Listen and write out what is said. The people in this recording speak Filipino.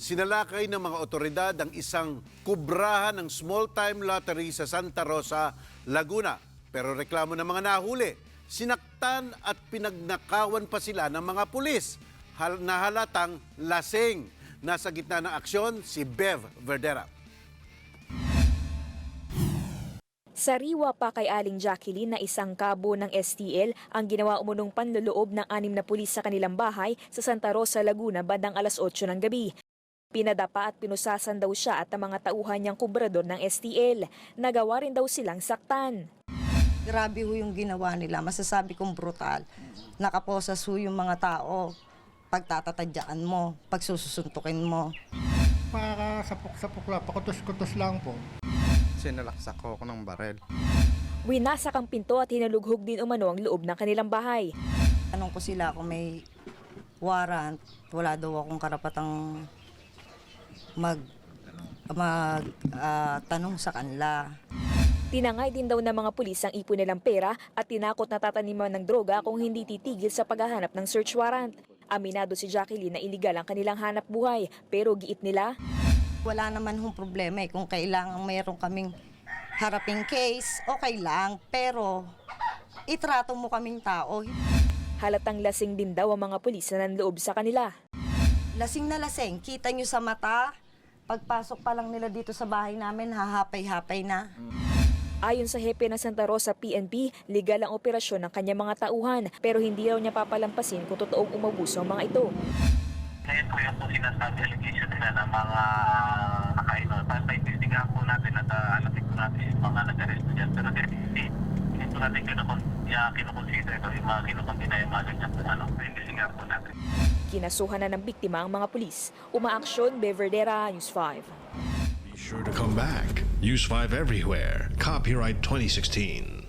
Sinalakay ng mga otoridad ang isang kubrahan ng small-time lottery sa Santa Rosa, Laguna. Pero reklamo ng mga nahuli, sinaktan at pinagnakawan pa sila ng mga pulis na halatang lasing. Nasa gitna ng aksyon si Bev Verdera. Sariwa pa kay Aling Jacqueline na isang kabo ng STL ang ginawa umunong panloloob ng 6 na pulis sa kanilang bahay sa Santa Rosa, Laguna bandang alas 8 ng gabi. Pinadapa at pinusasan daw siya at ang mga tauhan niyang kubrador ng STL. Nagawa rin daw silang saktan. Grabe ho yung ginawa nila, masasabi kong brutal. Nakaposas ho yung mga tao, pagtatatadyaan mo, pagsusuntukin mo. Pakakasapok-sapok lang, pakutos-kutos lang po. Sinalaksak ko ng barel. Winasak ang pinto at hinalughog din umano ang loob ng kanilang bahay. Tanong ko sila kung may warrant, wala daw akong karapatang tanong sa kanila. Tinangay din daw ng mga pulis ang ipon nilang pera at tinakot na tataniman ng droga kung hindi titigil sa paghahanap ng search warrant. Aminado si Jacqueline na iligal ang kanilang hanap buhay pero giit nila, Wala naman hong problema kung kailangan mayroon kaming haraping case, okay lang, pero itrato mo kaming tao. halatang lasing din daw ang mga pulis na nanloob sa kanila. Lasing na lasing, kita nyo sa mata, pagpasok pa lang nila dito sa bahay namin, hahapay-hapay na. Ayon sa hepe ng Santa Rosa PNP, legal ang operasyon ng kanyang mga tauhan pero hindi raw niya papalampasin kung totoong umabuso ang mga ito. Ngayon po yung po sinasabi allegation nila ng mga nakaino. Paimbestigahan po natin at alamin po natin yung mga nag-arresto dyan. Pero hindi po natin kinukonsider ito yung mga kinukondina yung mga ganyan. Paimbestigahan po natin. Kinasuhan na ng biktima ang mga pulis. Umaaksyon, Bev Verdera, News 5. Be sure to come back. Use 5 everywhere. Copyright 2016.